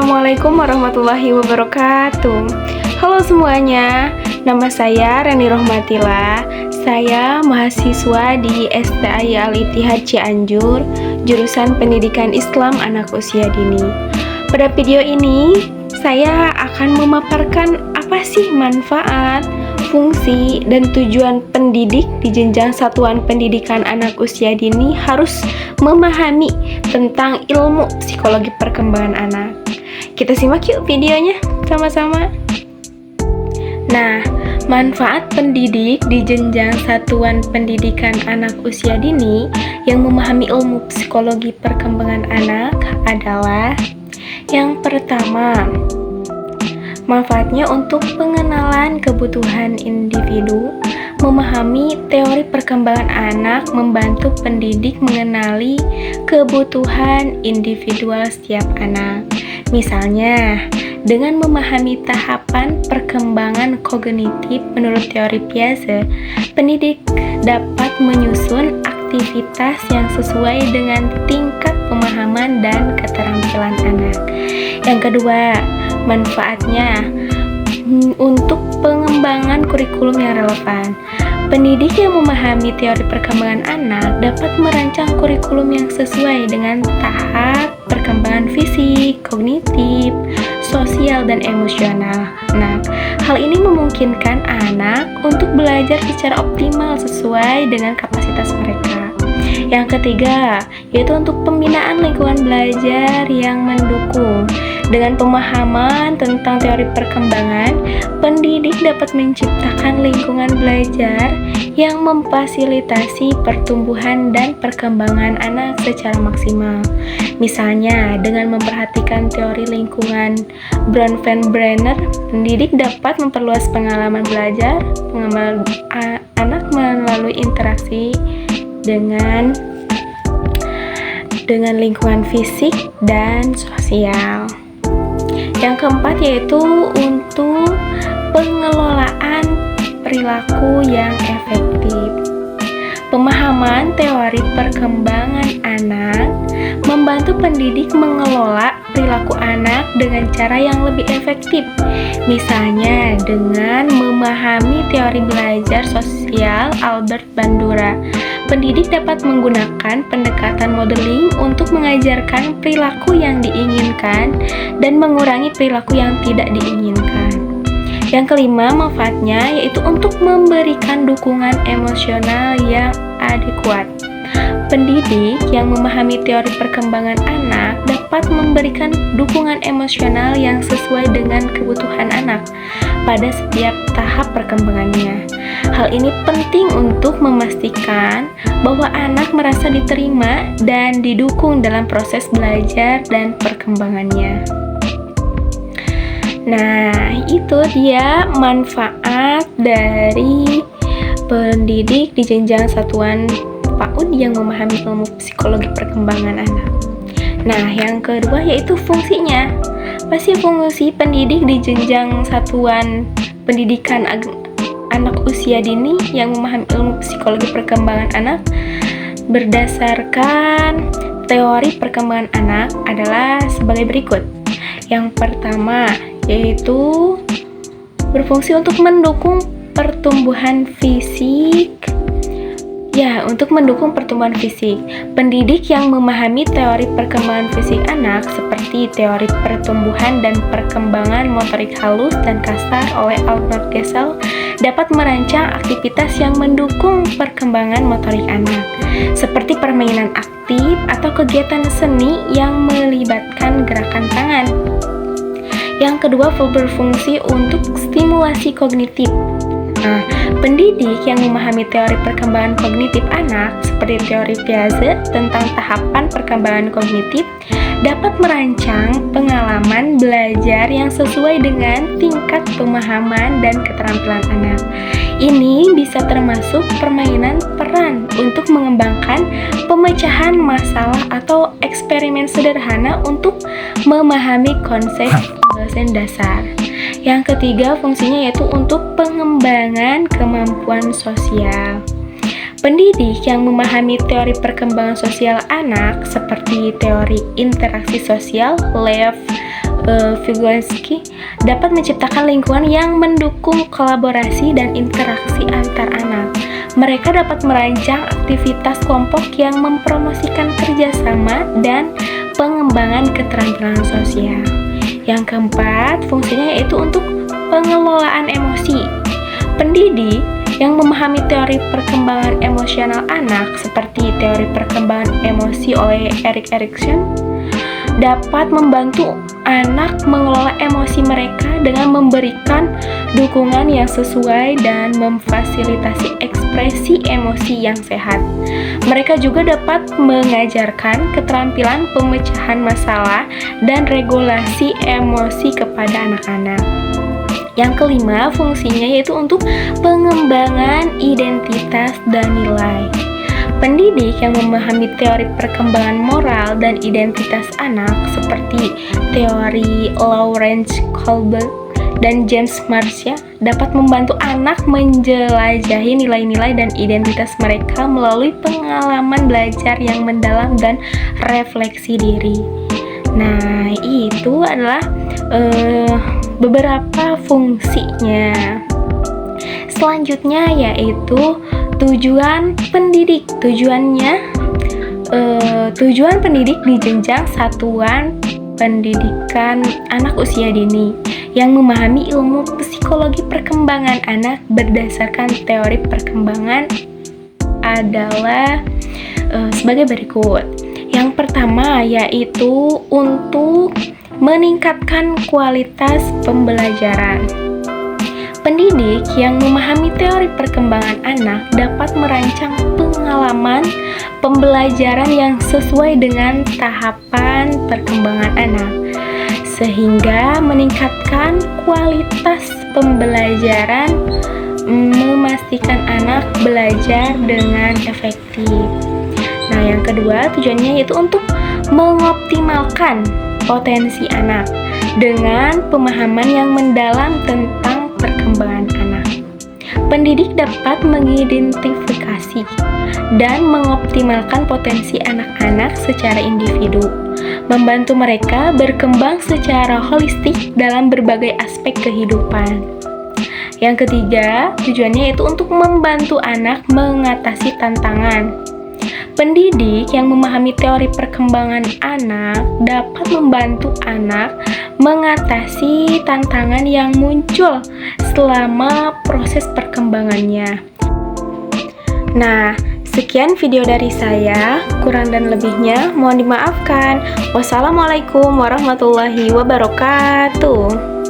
Assalamualaikum warahmatullahi wabarakatuh. Halo semuanya, nama saya Reni Rohmatila. Saya mahasiswa di STAI Al-Ittihad Cianjur, jurusan Pendidikan Islam Anak Usia Dini. Pada video ini, saya akan memaparkan apa sih manfaat, fungsi, dan tujuan pendidik di jenjang satuan pendidikan anak usia dini harus memahami tentang ilmu psikologi perkembangan anak. Kita simak yuk videonya sama-sama. Nah, manfaat pendidik di jenjang satuan pendidikan anak usia dini yang memahami ilmu psikologi perkembangan anak adalah yang pertama, manfaatnya untuk pengenalan kebutuhan individu, memahami teori perkembangan anak, membantu pendidik mengenali kebutuhan individual setiap anak. Misalnya, dengan memahami tahapan perkembangan kognitif menurut teori Piaget, pendidik dapat menyusun aktivitas yang sesuai dengan tingkat pemahaman dan keterampilan anak. Yang kedua, manfaatnya untuk pengembangan kurikulum yang relevan. Pendidik yang memahami teori perkembangan anak dapat merancang kurikulum yang sesuai dengan tahap perkembangan fisik, kognitif, sosial, dan emosional. Nah, hal ini memungkinkan anak untuk belajar secara optimal sesuai dengan kapasitas mereka. Yang ketiga, yaitu untuk pembinaan lingkungan belajar yang mendukung. Dengan pemahaman tentang teori perkembangan, pendidik dapat menciptakan lingkungan belajar yang memfasilitasi pertumbuhan dan perkembangan anak secara maksimal. Misalnya, dengan memperhatikan teori lingkungan Bronfenbrenner, pendidik dapat memperluas pengalaman belajar anak melalui interaksi dengan lingkungan fisik dan sosial. Yang keempat yaitu untuk pengelolaan perilaku yang efektif. Pemahaman teori perkembangan anak membantu pendidik mengelola perilaku anak dengan cara yang lebih efektif. Misalnya dengan memahami teori belajar sosial Albert Bandura, pendidik dapat menggunakan pendekatan modeling untuk mengajarkan perilaku yang diinginkan dan mengurangi perilaku yang tidak diinginkan. Yang kelima, manfaatnya yaitu untuk memberikan dukungan emosional yang adekuat. Pendidik yang memahami teori perkembangan anak dapat memberikan dukungan emosional yang sesuai dengan kebutuhan anak pada setiap tahap perkembangannya. Hal ini penting untuk memastikan bahwa anak merasa diterima dan didukung dalam proses belajar dan perkembangannya. Nah, itu dia manfaat dari pendidik di jenjang satuan PAUD yang memahami ilmu psikologi perkembangan anak. Nah, yang kedua yaitu fungsinya. Apa sih fungsi pendidik di jenjang satuan pendidikan anak usia dini yang memahami ilmu psikologi perkembangan anak? Berdasarkan teori perkembangan anak adalah sebagai berikut. Yang pertama yaitu berfungsi untuk mendukung pertumbuhan fisik. Ya, untuk mendukung pertumbuhan fisik. Pendidik yang memahami teori perkembangan fisik anak seperti teori pertumbuhan dan perkembangan motorik halus dan kasar oleh Albert Gesell dapat merancang aktivitas yang mendukung perkembangan motorik anak, seperti permainan aktif atau kegiatan seni yang melibatkan gerakan tangan. Yang kedua, berfungsi untuk stimulasi kognitif. Nah, pendidik yang memahami teori perkembangan kognitif anak seperti teori Piaget tentang tahapan perkembangan kognitif dapat merancang pengalaman belajar yang sesuai dengan tingkat pemahaman dan keterampilan anak. Ini bisa termasuk permainan peran untuk mengembangkan pemecahan masalah atau eksperimen sederhana untuk memahami konsep dosen dasar. Yang ketiga, fungsinya yaitu untuk pengembangan kemampuan sosial. Pendidik yang memahami teori perkembangan sosial anak seperti teori interaksi sosial Lev Vygotsky dapat menciptakan lingkungan yang mendukung kolaborasi dan interaksi antar anak. Mereka dapat merancang aktivitas kelompok yang mempromosikan kerjasama dan pengembangan keterampilan sosial. Yang keempat, fungsinya yaitu untuk pengelolaan emosi. Pendidik yang memahami teori perkembangan emosional anak seperti teori perkembangan emosi oleh Erik Erikson dapat membantu anak mengelola emosi mereka dengan memberikan dukungan yang sesuai dan memfasilitasi ekspresi emosi yang sehat. Mereka juga dapat mengajarkan keterampilan pemecahan masalah dan regulasi emosi kepada anak-anak. Yang kelima, fungsinya yaitu untuk pengembangan identitas dan nilai. Pendidik yang memahami teori perkembangan moral dan identitas anak seperti teori Lawrence Kohlberg dan James Marcia dapat membantu anak menjelajahi nilai-nilai dan identitas mereka melalui pengalaman belajar yang mendalam dan refleksi diri. Nah, itu adalah beberapa fungsinya. Selanjutnya yaitu tujuan pendidik. Tujuan pendidik di jenjang satuan pendidikan anak usia dini yang memahami ilmu psikologi perkembangan anak berdasarkan teori perkembangan adalah sebagai berikut. Yang pertama yaitu untuk meningkatkan kualitas pembelajaran. Pendidik yang memahami teori perkembangan anak dapat merancang pengalaman pembelajaran yang sesuai dengan tahapan perkembangan anak, sehingga meningkatkan kualitas pembelajaran, memastikan anak belajar dengan efektif. Nah, yang kedua tujuannya yaitu untuk mengoptimalkan potensi anak dengan pemahaman yang mendalam tentang perkembangan anak. Pendidik dapat mengidentifikasi dan mengoptimalkan potensi anak-anak secara individu, membantu mereka berkembang secara holistik dalam berbagai aspek kehidupan. Yang ketiga, tujuannya yaitu untuk membantu anak mengatasi tantangan. Pendidik yang memahami teori perkembangan anak dapat membantu anak mengatasi tantangan yang muncul selama proses perkembangannya. Nah, sekian video dari saya, kurang dan lebihnya mohon dimaafkan. Wassalamualaikum warahmatullahi wabarakatuh.